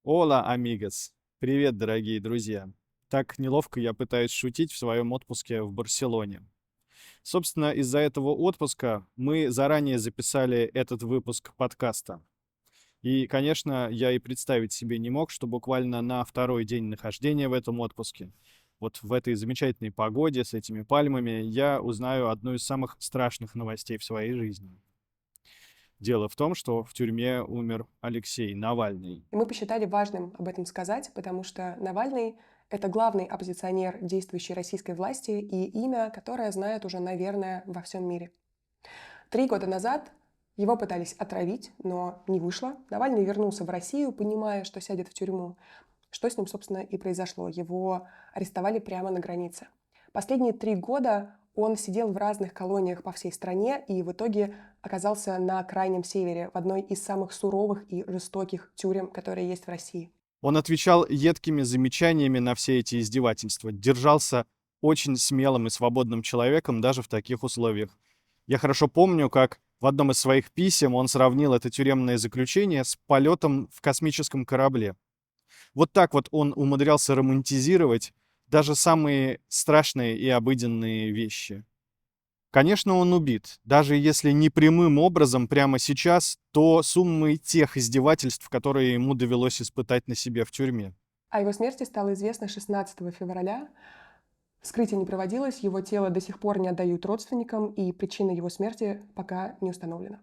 Ола, амигос. Привет, дорогие друзья. Так неловко я пытаюсь шутить в своем отпуске в Барселоне. Собственно, из-за этого отпуска мы заранее записали этот выпуск подкаста. И, конечно, я и представить себе не мог, что буквально на второй день нахождения в этом отпуске, вот в этой замечательной погоде с этими пальмами, я узнаю одну из самых страшных новостей в своей жизни. Дело в том, что в тюрьме умер Алексей Навальный. И мы посчитали важным об этом сказать, потому что Навальный — это главный оппозиционер действующей российской власти и имя, которое знают уже, наверное, во всем мире. 3 года назад его пытались отравить, но не вышло. Навальный вернулся в Россию, понимая, что сядет в тюрьму. Что с ним, собственно, и произошло. Его арестовали прямо на границе. Последние 3 года он сидел в разных колониях по всей стране и в итоге оказался на Крайнем Севере, в одной из самых суровых и жестоких тюрем, которые есть в России. Он отвечал едкими замечаниями на все эти издевательства, держался очень смелым и свободным человеком даже в таких условиях. Я хорошо помню, как в одном из своих писем он сравнил это тюремное заключение с полетом в космическом корабле. Вот так вот он умудрялся романтизировать даже самые страшные и обыденные вещи. Конечно, он убит. Даже если не прямым образом прямо сейчас, то суммой тех издевательств, которые ему довелось испытать на себе в тюрьме. О его смерти стало известно 16 февраля. Вскрытие не проводилось, его тело до сих пор не отдают родственникам, и причина его смерти пока не установлена.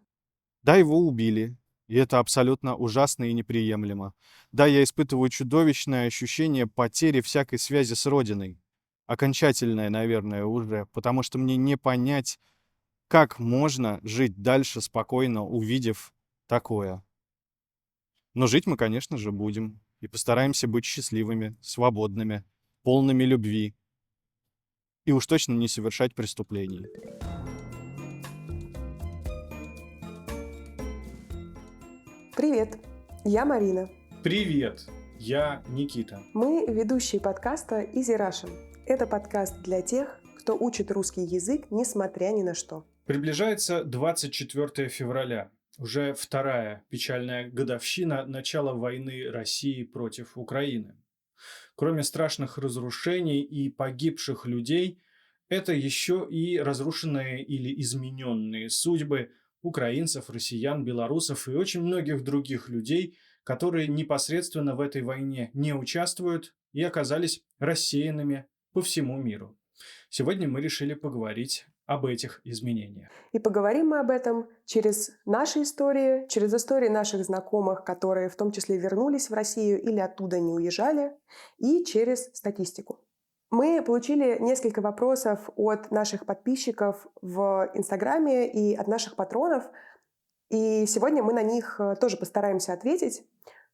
Да, его убили, и это абсолютно ужасно и неприемлемо. Да, я испытываю чудовищное ощущение потери всякой связи с Родиной. Окончательное, наверное, уже, потому что мне не понять, как можно жить дальше спокойно, увидев такое. Но жить мы, конечно же, будем. И постараемся быть счастливыми, свободными, полными любви. И уж точно не совершать преступлений. Привет, я Марина. Привет, я Никита. Мы ведущие подкаста Easy Russian. Это подкаст для тех, кто учит русский язык, несмотря ни на что. Приближается 24 февраля, уже вторая печальная годовщина начала войны России против Украины. Кроме страшных разрушений и погибших людей, это еще и разрушенные или измененные судьбы украинцев, россиян, белорусов и очень многих других людей, которые непосредственно в этой войне не участвуют и оказались рассеянными по всему миру. Сегодня мы решили поговорить об этих изменениях. И поговорим мы об этом через наши истории, через истории наших знакомых, которые в том числе вернулись в Россию или оттуда не уезжали, и через статистику. Мы получили несколько вопросов от наших подписчиков в Инстаграме и от наших патронов, и сегодня мы на них тоже постараемся ответить.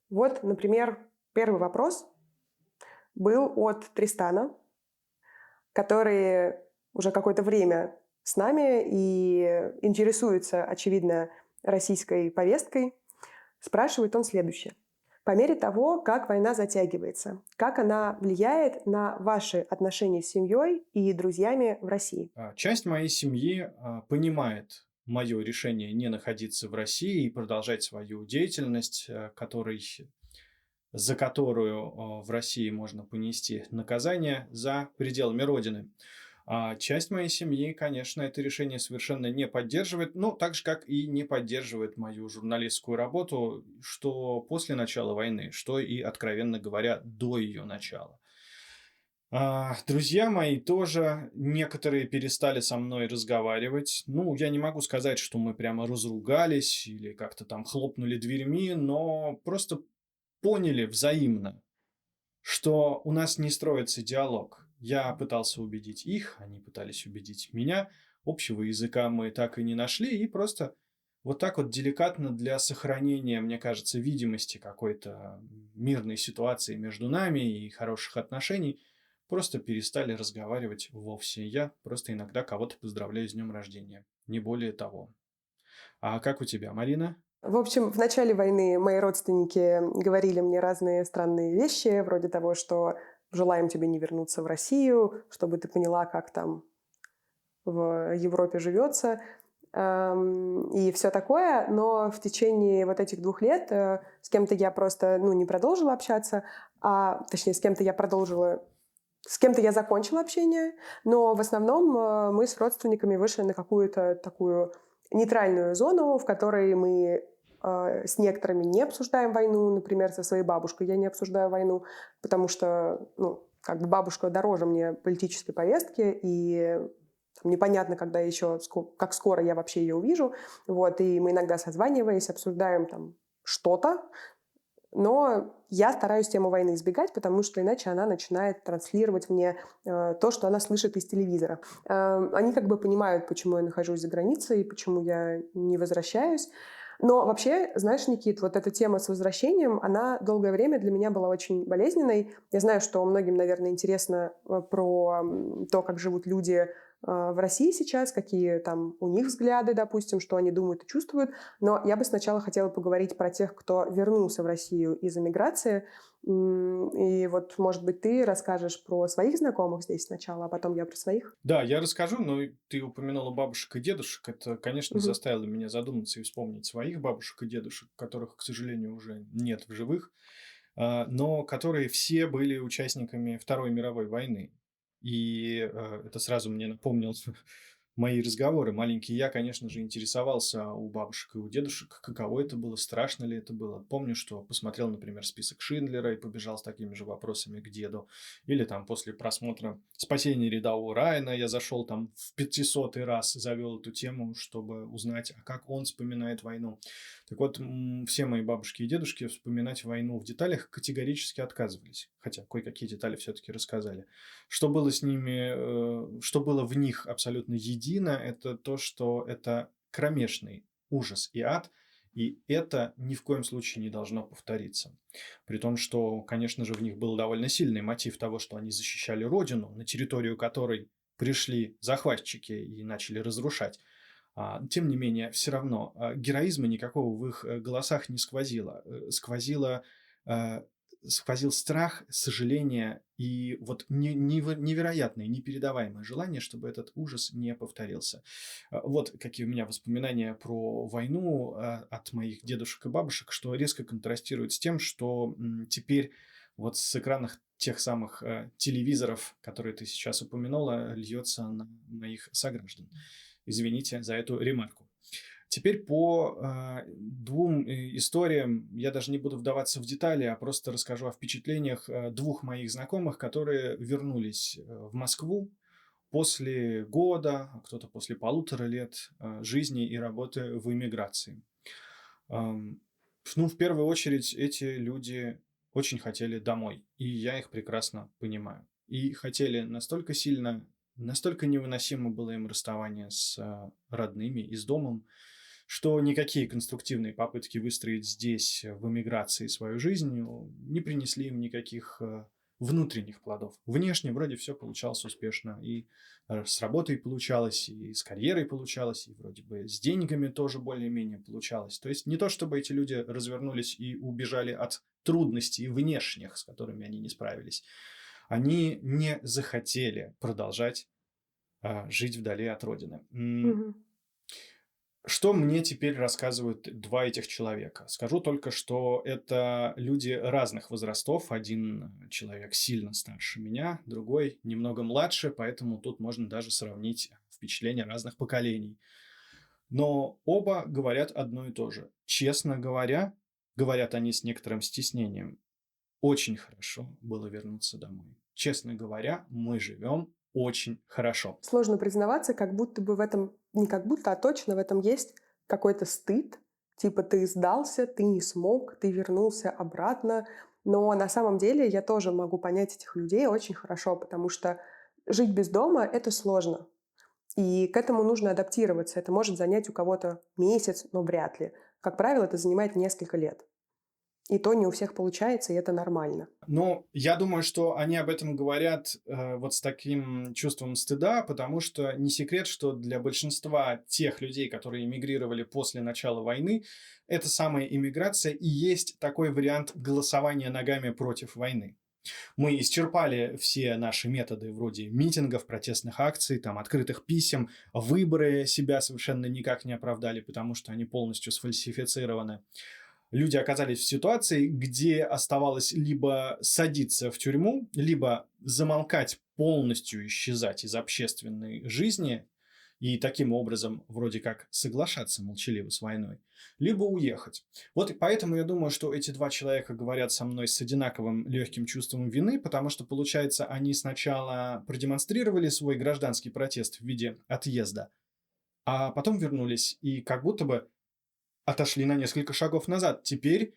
Вот, например, первый вопрос был от Тристана, который уже какое-то время с нами и интересуется, очевидно, российской повесткой. Спрашивает он следующее. По мере того, как война затягивается, как она влияет на ваши отношения с семьей и друзьями в России? Часть моей семьи понимает мое решение не находиться в России и продолжать свою деятельность, за которую в России можно понести наказание за пределами Родины. А часть моей семьи, конечно, это решение совершенно не поддерживает, ну, так же, как и не поддерживает мою журналистскую работу, что после начала войны, что и, откровенно говоря, до ее начала. Друзья мои тоже, некоторые перестали со мной разговаривать. Ну, я не могу сказать, что мы прямо разругались или как-то там хлопнули дверьми, но просто поняли взаимно, что у нас не строится диалог. Я пытался убедить их, они пытались убедить меня. Общего языка мы так и не нашли, и просто вот так вот деликатно для сохранения, мне кажется, видимости какой-то мирной ситуации между нами и хороших отношений просто перестали разговаривать вовсе. Я просто иногда кого-то поздравляю с днем рождения, не более того. А как у тебя, Марина? В общем, в начале войны мои родственники говорили мне разные странные вещи, вроде того, что желаем тебе не вернуться в Россию, чтобы ты поняла, как там в Европе живется. и все такое, но в течение вот этих 2 лет с кем-то я просто, не продолжила общаться, точнее, с кем-то я закончила общение, но в основном мы с родственниками вышли на какую-то такую нейтральную зону, в которой мы с некоторыми не обсуждаем войну, например, со своей бабушкой я не обсуждаю войну, потому что, как бы бабушка дороже мне политической повестки, и там непонятно, когда еще, как скоро я вообще ее увижу. Вот, и мы иногда созваниваясь, обсуждаем там что-то, но я стараюсь тему войны избегать, потому что иначе она начинает транслировать мне то, что она слышит из телевизора. Они как бы понимают, почему я нахожусь за границей, почему я не возвращаюсь. Но вообще, знаешь, Никит, вот эта тема с возвращением, она долгое время для меня была очень болезненной. Я знаю, что многим, наверное, интересно про то, как живут люди в России сейчас, какие там у них взгляды, допустим, что они думают и чувствуют. Но я бы сначала хотела поговорить про тех, кто вернулся в Россию из эмиграции. И вот, может быть, ты расскажешь про своих знакомых здесь сначала, а потом я про своих. Да, я расскажу, но ты упомянула бабушек и дедушек. Это, конечно, Мгм. заставило меня задуматься и вспомнить своих бабушек и дедушек, которых, к сожалению, уже нет в живых, но которые все были участниками Второй мировой войны. И это сразу мне напомнил мои разговоры. Маленький я, конечно же, интересовался у бабушек и у дедушек, каково это было, страшно ли это было. Помню, что посмотрел, например, список Шиндлера и побежал с такими же вопросами к деду. Или там после просмотра «Спасение рядового Райана» я зашел там в 500-й раз, завел эту тему, чтобы узнать, а как он вспоминает войну. Так вот, все мои бабушки и дедушки вспоминать войну в деталях категорически отказывались. Хотя кое-какие детали все-таки рассказали. Что было с ними, что было в них абсолютно едино, это то, что это кромешный ужас и ад, и это ни в коем случае не должно повториться. При том, что, конечно же, в них был довольно сильный мотив того, что они защищали родину, на территорию которой пришли захватчики и начали разрушать. Тем не менее, все равно героизма никакого в их голосах не сквозило. Э, Сквозил страх, сожаление и вот невероятное, непередаваемое желание, чтобы этот ужас не повторился. Вот какие у меня воспоминания про войну от моих дедушек и бабушек, что резко контрастирует с тем, что теперь вот с экранов тех самых телевизоров, которые ты сейчас упомянула, льется на моих сограждан. Извините за эту ремарку. Теперь по двум историям, я даже не буду вдаваться в детали, а просто расскажу о впечатлениях двух моих знакомых, которые вернулись в Москву после года, а кто-то после 1,5 лет жизни и работы в эмиграции. В первую очередь, эти люди очень хотели домой, и я их прекрасно понимаю. И хотели настолько сильно, настолько невыносимо было им расставание с родными и с домом, что никакие конструктивные попытки выстроить здесь, в эмиграции, свою жизнь не принесли им никаких внутренних плодов. Внешне вроде все получалось успешно, и с работой получалось, и с карьерой получалось, и вроде бы с деньгами тоже более-менее получалось. То есть не то, чтобы эти люди развернулись и убежали от трудностей внешних, с которыми они не справились. Они не захотели продолжать жить вдали от родины. Мгм. Что мне теперь рассказывают два этих человека? Скажу только, что это люди разных возрастов. Один человек сильно старше меня, другой немного младше, поэтому тут можно даже сравнить впечатления разных поколений. Но оба говорят одно и то же. Честно говоря, говорят они с некоторым стеснением, очень хорошо было вернуться домой. Честно говоря, мы живем очень хорошо. Сложно признаваться, как будто бы в этом, не как будто, а точно в этом есть какой-то стыд. Типа ты сдался, ты не смог, ты вернулся обратно. Но на самом деле я тоже могу понять этих людей очень хорошо, потому что жить без дома — это сложно. И к этому нужно адаптироваться. Это может занять у кого-то месяц, но вряд ли. Как правило, это занимает несколько лет. И то не у всех получается, и это нормально. Ну, я думаю, что они об этом говорят вот с таким чувством стыда, потому что не секрет, что для большинства тех людей, которые эмигрировали после начала войны, эта самая иммиграция и есть такой вариант голосования ногами против войны. Мы исчерпали все наши методы вроде митингов, протестных акций, там, открытых писем, выборы себя совершенно никак не оправдали, потому что они полностью сфальсифицированы. Люди оказались в ситуации, где оставалось либо садиться в тюрьму, либо замолкать, полностью исчезать из общественной жизни и таким образом вроде как соглашаться молчаливо с войной, либо уехать. Вот и поэтому я думаю, что эти два человека говорят со мной с одинаковым легким чувством вины, потому что, получается, они сначала продемонстрировали свой гражданский протест в виде отъезда, а потом вернулись и как будто бы отошли на несколько шагов назад. Теперь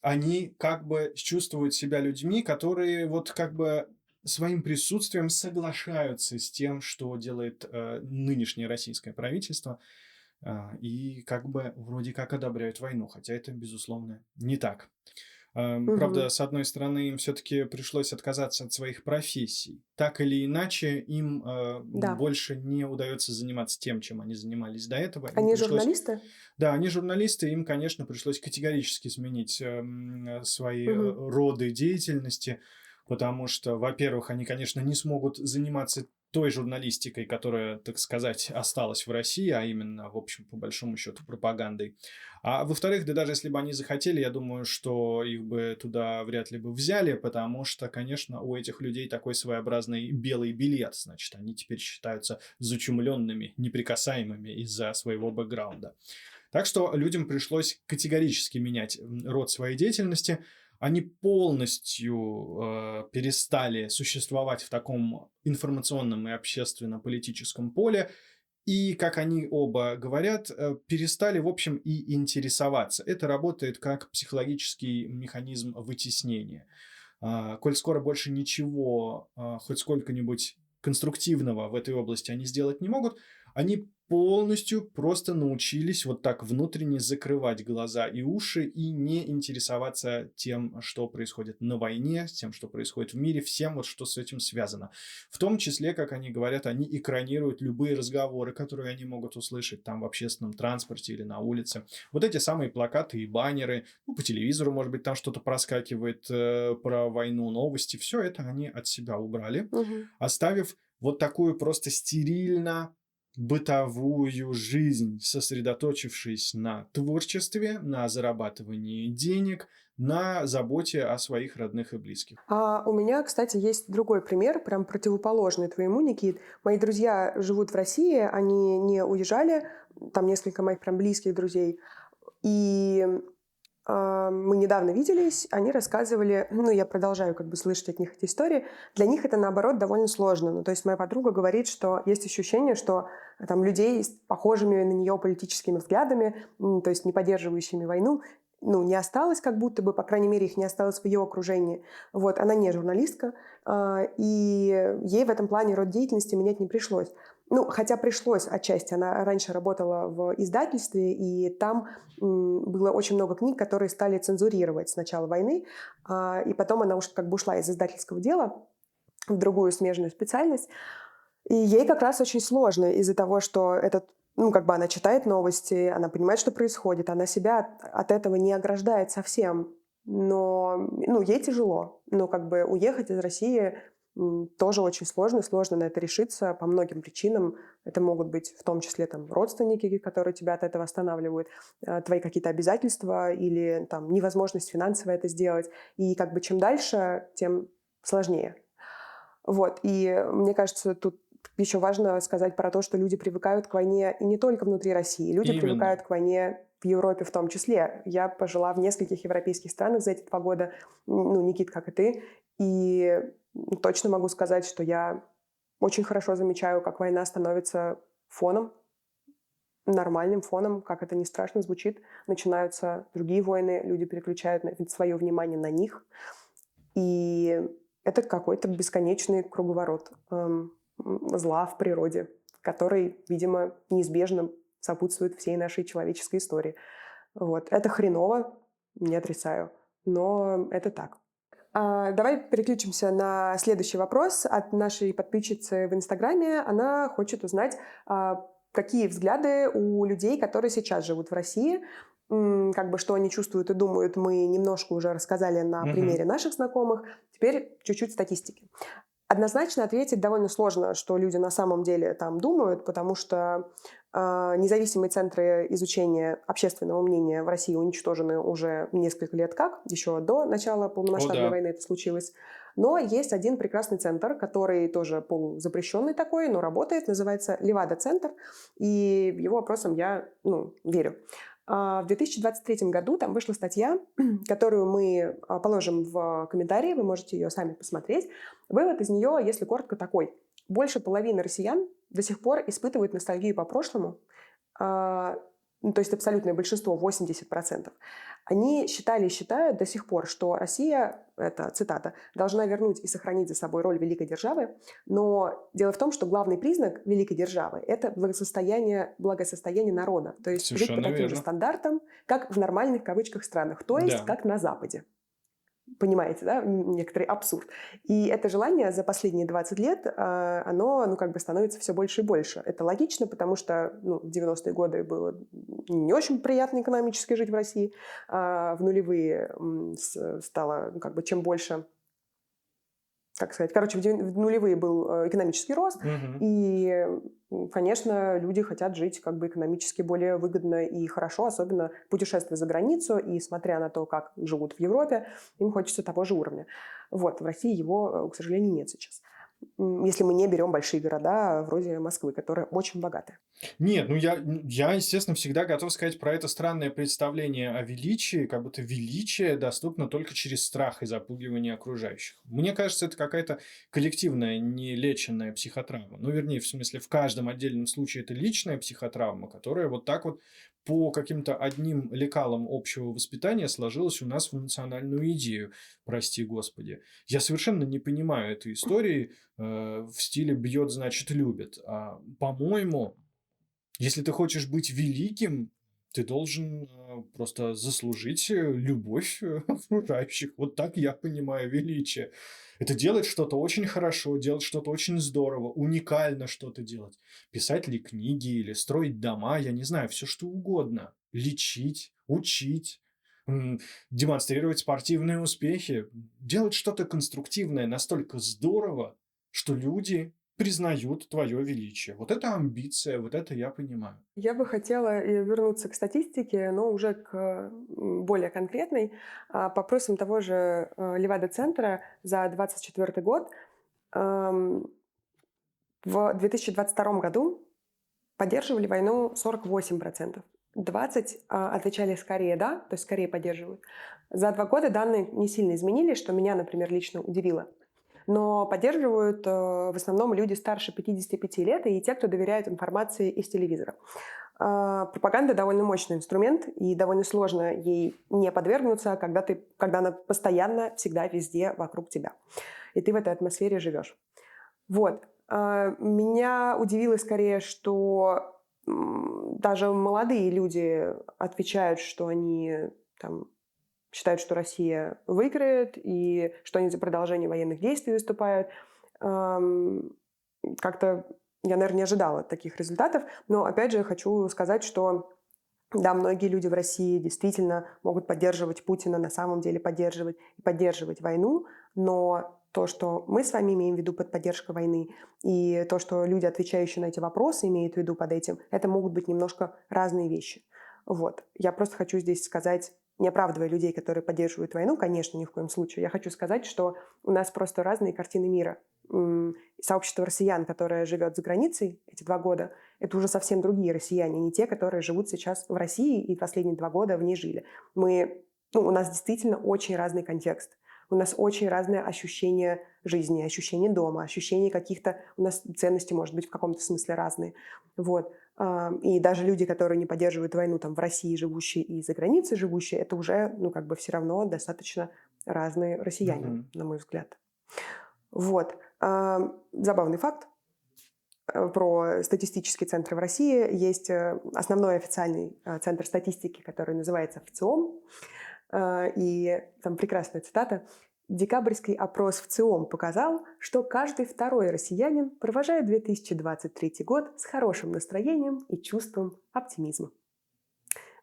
они как бы чувствуют себя людьми, которые вот как бы своим присутствием соглашаются с тем, что делает нынешнее российское правительство, и как бы вроде как одобряют войну, хотя это, безусловно, не так. Правда, Мгм. с одной стороны, им все-таки пришлось отказаться от своих профессий. Так или иначе, им Да. больше не удается заниматься тем, чем они занимались до этого. Им Они пришлось, журналисты? да, они журналисты, им, конечно, пришлось категорически сменить свои Мгм. роды деятельности, потому что, во-первых, они, конечно, не смогут заниматься той журналистикой, которая, так сказать, осталась в России, а именно, в общем, по большому счету, пропагандой. А во-вторых, да даже если бы они захотели, я думаю, что их бы туда вряд ли бы взяли, потому что, конечно, у этих людей такой своеобразный белый билет, значит, они теперь считаются зачумленными, неприкасаемыми из-за своего бэкграунда. Так что людям пришлось категорически менять род своей деятельности. Они полностью перестали существовать в таком информационном и общественно-политическом поле. И, как они оба говорят, перестали, в общем, и интересоваться. Это работает как психологический механизм вытеснения. Коль скоро больше ничего, хоть сколько-нибудь конструктивного в этой области они сделать не могут, они полностью просто научились вот так внутренне закрывать глаза и уши и не интересоваться тем, что происходит на войне, тем, что происходит в мире, всем вот, что с этим связано. В том числе, как они говорят, они экранируют любые разговоры, которые они могут услышать там в общественном транспорте или на улице. Вот эти самые плакаты и баннеры, ну, по телевизору, может быть, там что-то проскакивает про войну, новости, все это они от себя убрали, Мгм. оставив вот такую просто стерильно бытовую жизнь, сосредоточившись на творчестве, на зарабатывании денег, на заботе о своих родных и близких. А у меня, кстати, есть другой пример, прям противоположный твоему, Никит. Мои друзья живут в России, они не уезжали, там несколько моих прям близких друзей. И мы недавно виделись, они рассказывали, ну, я продолжаю как бы слышать от них эти истории, для них это, наоборот, довольно сложно. Ну, то есть моя подруга говорит, что есть ощущение, что там людей с похожими на нее политическими взглядами, то есть не поддерживающими войну, ну, не осталось как будто бы, по крайней мере, их не осталось в ее окружении. Вот, она не журналистка, и ей в этом плане род деятельности менять не пришлось. Ну, хотя пришлось отчасти. Она раньше работала в издательстве, и там было очень много книг, которые стали цензурировать с начала войны, и потом она уж как бы ушла из издательского дела в другую смежную специальность. И ей как раз очень сложно из-за того, что этот, ну, как бы она читает новости, она понимает, что происходит, она себя от этого не ограждает совсем. Но, ну, ей тяжело. Но как бы уехать из России тоже очень сложно, сложно на это решиться по многим причинам. Это могут быть в том числе там родственники, которые тебя от этого останавливают, твои какие-то обязательства или там невозможность финансово это сделать. И как бы чем дальше, тем сложнее. Вот. И мне кажется, тут еще важно сказать про то, что люди привыкают к войне и не только внутри России. Люди Именно. привыкают к войне в Европе в том числе. Я пожила в нескольких европейских странах за эти 2 года, ну, Никит, как и ты, и точно могу сказать, что я очень хорошо замечаю, как война становится фоном, нормальным фоном, как это не страшно звучит. Начинаются другие войны, люди переключают свое внимание на них. И это какой-то бесконечный круговорот зла в природе, который, видимо, неизбежно сопутствует всей нашей человеческой истории. Вот. Это хреново, не отрицаю, но это так. Давай переключимся на следующий вопрос от нашей подписчицы в Инстаграме. Она хочет узнать, какие взгляды у людей, которые сейчас живут в России, как бы что они чувствуют и думают, мы немножко уже рассказали на примере наших знакомых. Теперь чуть-чуть статистики. Однозначно ответить довольно сложно, что люди на самом деле там думают, потому что независимые центры изучения общественного мнения в России уничтожены уже несколько лет как, еще до начала О, полномасштабной да. войны это случилось. Но есть один прекрасный центр, который тоже полузапрещенный такой, но работает, называется Левада-центр, и его опросам я верю. В 2023 году там вышла статья, которую мы положим в комментарии, вы можете ее сами посмотреть. Вывод из нее, если коротко, такой. Больше половины россиян до сих пор испытывают ностальгию по прошлому, то есть абсолютное большинство, 80%. Они считали и считают до сих пор, что Россия, это цитата, должна вернуть и сохранить за собой роль великой державы, но дело в том, что главный признак великой державы – это благосостояние народа, то есть жить по Совершенно таким же верно. стандартам, как в нормальных, в кавычках, странах, то есть Да. как на Западе. Понимаете, да, некоторый абсурд. И это желание за последние 20 лет, оно, становится все больше и больше. Это логично, потому что в 90-е годы было не очень приятно экономически жить в России. В нулевые стало, чем больше, как сказать, в нулевые был экономический рост, и, конечно, люди хотят жить экономически более выгодно и хорошо, особенно путешествуя за границу, и смотря на то, как живут в Европе, им хочется того же уровня. В России его, к сожалению, нет сейчас. Если мы не берем большие города вроде Москвы, которые очень богаты. Нет, я, естественно, всегда готов сказать про это странное представление о величии, как будто величие доступно только через страх и запугивание окружающих. Мне кажется, это какая-то коллективная, нелеченная психотравма. Вернее, в смысле, в каждом отдельном случае это личная психотравма, которая вот так вот по каким-то одним лекалам общего воспитания сложилась у нас в национальную идею, прости господи. Я совершенно не понимаю этой истории в стиле «бьет, значит, любит». По-моему, если ты хочешь быть великим, ты должен просто заслужить любовь окружающих. Вот так я понимаю величие. Это делать что-то очень хорошо, делать что-то очень здорово, уникально что-то делать. Писать ли книги или строить дома, я не знаю, все что угодно. Лечить, учить, демонстрировать спортивные успехи. Делать что-то конструктивное настолько здорово, что люди признают твое величие. Вот это амбиция, вот это я понимаю. Я бы хотела вернуться к статистике, но уже к более конкретной. По опросам того же Левада-центра за 2024 год в 2022 году поддерживали войну 48%. 20% отвечали скорее «да», то есть скорее поддерживают. За 2 года данные не сильно изменились, что меня, например, лично удивило. Но поддерживают в основном люди старше 55 лет и те, кто доверяет информации из телевизора. Пропаганда довольно мощный инструмент, и довольно сложно ей не подвергнуться, когда она постоянно, всегда, везде вокруг тебя. И ты в этой атмосфере живешь. Меня удивило скорее, что даже молодые люди отвечают, что они считают, что Россия выиграет, и что они за продолжение военных действий выступают. Как-то я, наверное, не ожидала таких результатов, но, опять же, хочу сказать, что да, многие люди в России действительно могут поддерживать Путина, на самом деле поддерживать войну, но то, что мы с вами имеем в виду под поддержкой войны, и то, что люди, отвечающие на эти вопросы, имеют в виду под этим, это могут быть немножко разные вещи. Я просто хочу здесь сказать, не оправдывая людей, которые поддерживают войну, конечно, ни в коем случае. Я хочу сказать, что у нас просто разные картины мира. Сообщество россиян, которое живет за границей эти 2 года, это уже совсем другие россияне, не те, которые живут сейчас в России и последние 2 года в ней жили. У нас действительно очень разный контекст. У нас очень разное ощущение жизни, ощущение дома, ощущение каких-то... У нас ценности, может быть, в каком-то смысле разные. И даже люди, которые не поддерживают войну в России живущие и за границей живущие, это уже, все равно достаточно разные россияне, на мой взгляд. Забавный факт. Про статистические центры в России есть основной официальный центр статистики, который называется ВЦИОМ. И там прекрасная цитата. Декабрьский опрос ВЦИОМ показал, что каждый второй россиянин провожает 2023 год с хорошим настроением и чувством оптимизма.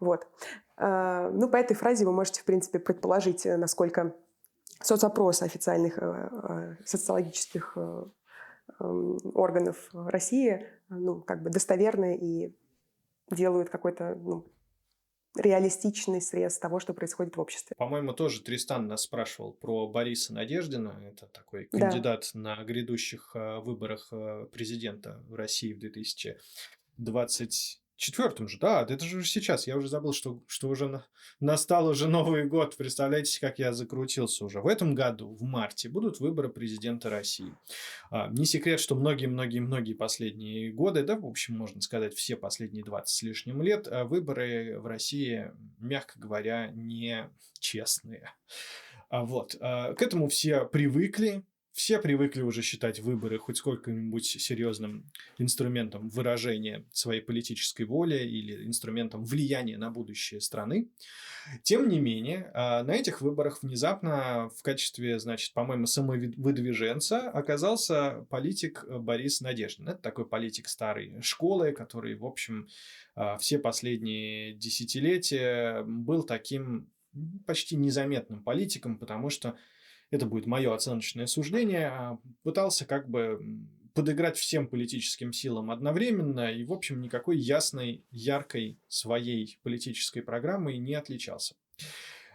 Вот. Ну, по этой фразе вы можете, в принципе, предположить, насколько соцопросы официальных социологических органов России, ну, как бы достоверны и делают какой-то, ну, реалистичный срез того, что происходит в обществе. По-моему, тоже Тристан нас спрашивал про Бориса Надеждина. Это такой Да. кандидат на грядущих выборах президента в России в 2024 же. Да, это же уже сейчас. Я уже забыл, что уже настал уже Новый год. Представляете, как я закрутился уже. В этом году, в марте, будут выборы президента России. Не секрет, что многие-многие-многие последние годы, да, в общем, можно сказать, все последние 20 с лишним лет, выборы в России, мягко говоря, не честные. К этому все привыкли уже считать выборы хоть сколько-нибудь серьезным инструментом выражения своей политической воли или инструментом влияния на будущее страны. Тем не менее, на этих выборах внезапно в качестве, значит, по-моему, самовыдвиженца оказался политик Борис Надеждин. Это такой политик старой школы, который, в общем, все последние десятилетия был таким почти незаметным политиком, потому что, это будет мое оценочное суждение, пытался как бы подыграть всем политическим силам одновременно и, в общем, никакой ясной, яркой своей политической программой не отличался.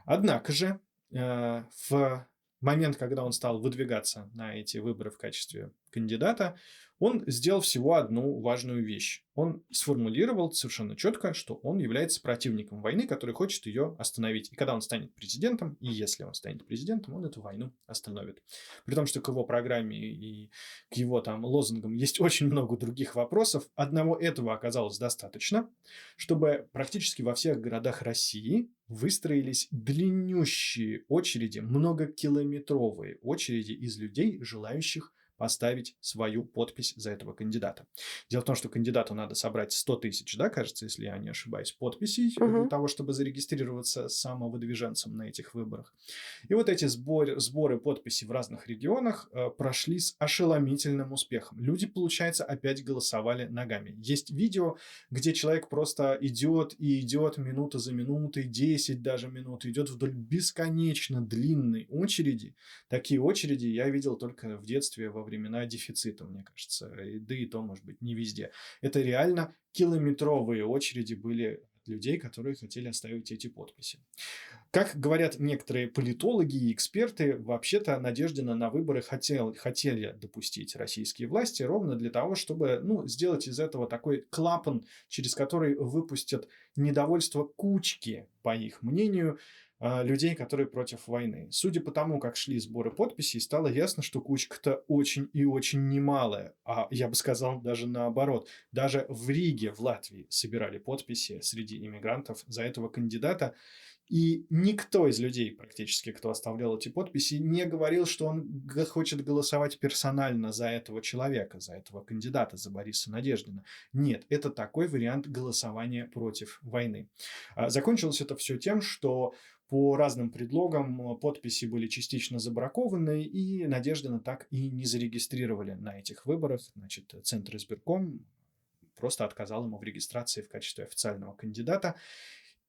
Однако же в момент, когда он стал выдвигаться на эти выборы в качестве кандидата, он сделал всего одну важную вещь. Он сформулировал совершенно четко, что он является противником войны, который хочет ее остановить. И когда он станет президентом, и если он станет президентом, он эту войну остановит. При том, что к его программе и к его там лозунгам есть очень много других вопросов, одного этого оказалось достаточно, чтобы практически во всех городах России выстроились длиннющие очереди, многокилометровые очереди из людей, желающих поставить свою подпись за этого кандидата. Дело в том, что кандидату надо собрать 100 тысяч, да, кажется, если я не ошибаюсь, подписей для того, чтобы зарегистрироваться самовыдвиженцем на этих выборах. И вот эти сборы подписей в разных регионах прошли с ошеломительным успехом. Люди, получается, опять голосовали ногами. Есть видео, где человек просто идет и идет минута за минутой, 10 даже минут, идет вдоль бесконечно длинной очереди. Такие очереди я видел только в детстве во времена дефицита, мне кажется. Да и то, может быть, не везде. Это реально километровые очереди были от людей, которые хотели оставить эти подписи. Как говорят некоторые политологи и эксперты, вообще-то Надеждина на выборы хотели допустить российские власти ровно для того, чтобы сделать из этого такой клапан, через который выпустят недовольство кучки, по их мнению, людей, которые против войны. Судя по тому, как шли сборы подписей, стало ясно, что кучка-то очень и очень немалая. А я бы сказал, даже наоборот. Даже в Риге, в Латвии, собирали подписи среди иммигрантов за этого кандидата. И никто из людей, практически, кто оставлял эти подписи, не говорил, что он хочет голосовать персонально за этого человека, за этого кандидата, за Бориса Надеждина. Нет, это такой вариант голосования против войны. Закончилось это все тем, что по разным предлогам подписи были частично забракованы, и Надеждина так и не зарегистрировали на этих выборах. Значит, Центр избирком просто отказал ему в регистрации в качестве официального кандидата.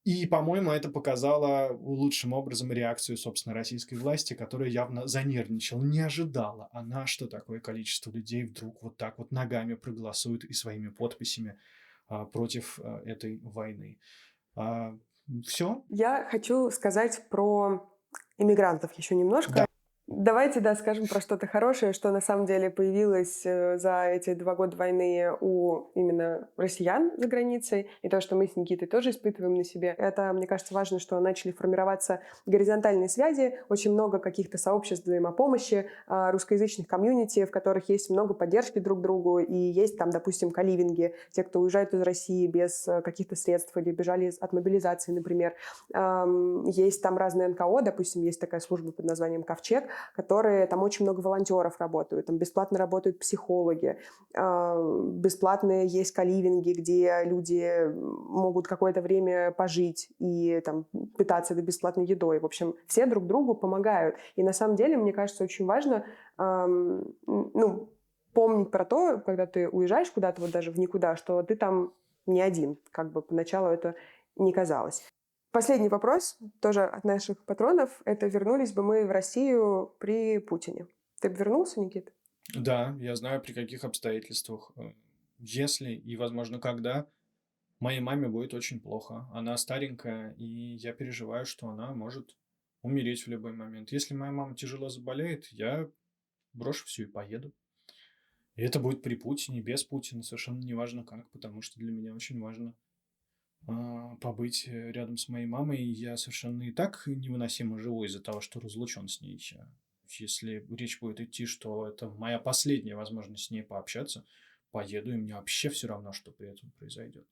И, по-моему, это показало лучшим образом реакцию, собственно, российской власти, которая явно занервничала, не ожидала она, что такое количество людей вдруг вот так вот ногами проголосует и своими подписями против этой войны. Все? Я хочу сказать про иммигрантов еще немножко. Да. Давайте, скажем про что-то хорошее, что на самом деле появилось за эти 2 года войны у именно россиян за границей, и то, что мы с Никитой тоже испытываем на себе. Это, мне кажется, важно, что начали формироваться горизонтальные связи, очень много каких-то сообществ взаимопомощи, русскоязычных комьюнити, в которых есть много поддержки друг другу, и есть там, допустим, каливинги, те, кто уезжают из России без каких-то средств или бежали от мобилизации, например. Есть там разные НКО, допустим, есть такая служба под названием «Ковчег», которые, там очень много волонтеров работают, там бесплатно работают психологи, бесплатные есть каливинги, где люди могут какое-то время пожить и там питаться этой бесплатной едой. В общем, все друг другу помогают. И на самом деле, мне кажется, очень важно помнить про то, когда ты уезжаешь куда-то, вот даже в никуда, что ты там не один. Как бы поначалу это не казалось. Последний вопрос, тоже от наших патронов, это вернулись бы мы в Россию при Путине. Ты бы вернулся, Никита? Да, я знаю, при каких обстоятельствах, если и, возможно, когда моей маме будет очень плохо. Она старенькая, и я переживаю, что она может умереть в любой момент. Если моя мама тяжело заболеет, я брошу все и поеду. И это будет при Путине, без Путина, совершенно неважно как, потому что для меня очень важно побыть рядом с моей мамой. И я совершенно и так невыносимо живу из-за того, что разлучен с ней. Если речь будет идти, что это моя последняя возможность с ней пообщаться, поеду, и мне вообще все равно, что при этом произойдет.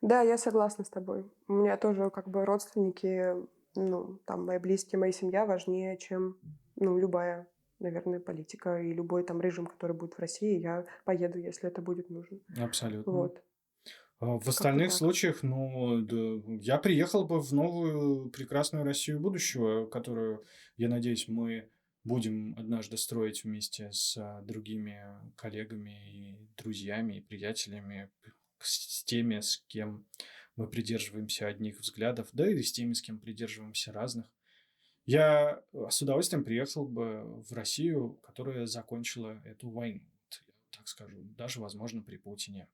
Да, я согласна с тобой. У меня тоже как бы родственники, ну, там, мои близкие, моя семья важнее, чем, ну, любая, наверное, политика и любой там режим, который будет в России. Я поеду, если это будет нужно. Абсолютно. Вот. В Как-то остальных так. случаях, ну, да, я приехал бы в новую прекрасную Россию будущего, которую, я надеюсь, мы будем однажды строить вместе с другими коллегами и друзьями, и приятелями, с теми, с кем мы придерживаемся одних взглядов, да и с теми, с кем придерживаемся разных. Я с удовольствием приехал бы в Россию, которая закончила эту войну, вот я так скажу, даже, возможно, при Путине.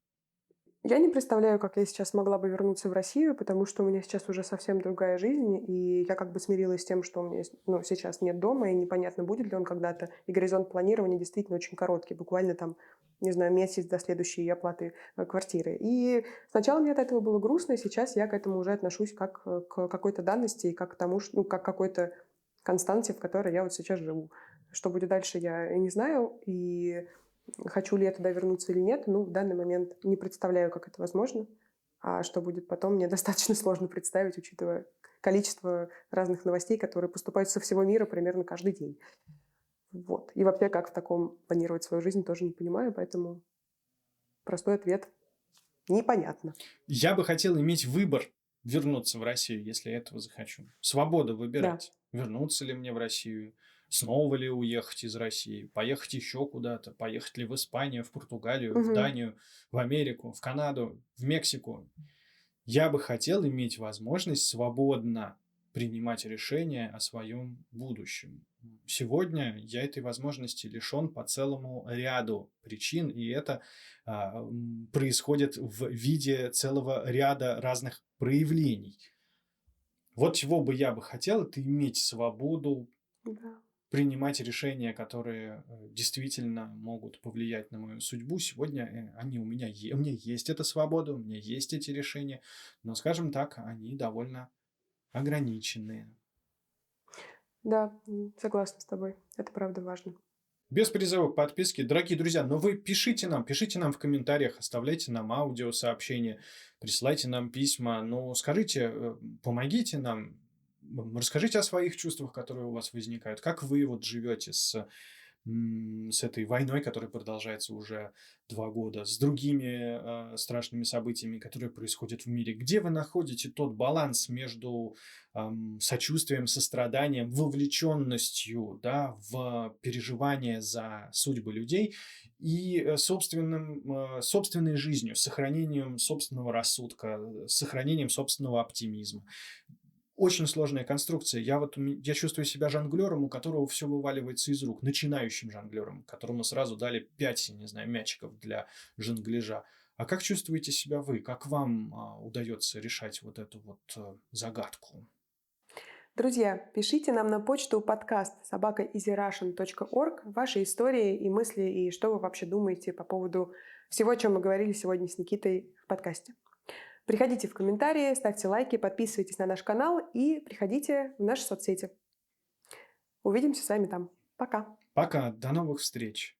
Я не представляю, как я сейчас могла бы вернуться в Россию, потому что у меня сейчас уже совсем другая жизнь, и я как бы смирилась с тем, что у меня ну, сейчас нет дома, и непонятно, будет ли он когда-то. И горизонт планирования действительно очень короткий, буквально там, не знаю, месяц до следующей оплаты квартиры. И сначала мне от этого было грустно, и сейчас я к этому уже отношусь как к какой-то данности и как к тому, ну, как к какой-то константе, в которой я вот сейчас живу. Что будет дальше, я не знаю, и хочу ли я туда вернуться или нет, ну, в данный момент не представляю, как это возможно. А что будет потом, мне достаточно сложно представить, учитывая количество разных новостей, которые поступают со всего мира примерно каждый день. Вот. И вообще, как в таком планировать свою жизнь, тоже не понимаю, поэтому простой ответ – непонятно. Я бы хотел иметь выбор вернуться в Россию, если я этого захочу. Свобода Да. выбирать, вернуться ли мне в Россию, снова ли уехать из России, поехать еще куда-то, поехать ли в Испанию, в Португалию, в Мгм. Данию, в Америку, в Канаду, в Мексику. Я бы хотел иметь возможность свободно принимать решения о своем будущем. Сегодня я этой возможности лишен по целому ряду причин, и это происходит в виде целого ряда разных проявлений. Вот чего бы я бы хотел, это иметь свободу Да. принимать решения, которые действительно могут повлиять на мою судьбу. Сегодня они у меня есть эта свобода, у меня есть эти решения, но, скажем так, они довольно ограниченные. Да, согласна с тобой. Это правда важно. Без призыва к подписке. Дорогие друзья, но вы пишите нам в комментариях, оставляйте нам аудиосообщения, присылайте нам письма. Ну, скажите, помогите нам, расскажите о своих чувствах, которые у вас возникают. Как вы вот живете с этой войной, которая продолжается уже 2 года, с другими страшными событиями, которые происходят в мире. Где вы находите тот баланс между сочувствием, состраданием, вовлеченностью, да, в переживание за судьбы людей и собственной жизнью, сохранением собственного рассудка, сохранением собственного оптимизма? Очень сложная конструкция. Я чувствую себя жонглером, у которого все вываливается из рук, начинающим жонглером, которому сразу дали 5, не знаю, мячиков для жонгляжа. А как чувствуете себя вы? Как вам удается решать вот эту вот загадку? Друзья, пишите нам на почту подкаст собака.easyrussian.org ваши истории и мысли, и что вы вообще думаете по поводу всего, о чем мы говорили сегодня с Никитой в подкасте. Приходите в комментарии, ставьте лайки, подписывайтесь на наш канал и приходите в наши соцсети. Увидимся с вами там. Пока. Пока, до новых встреч.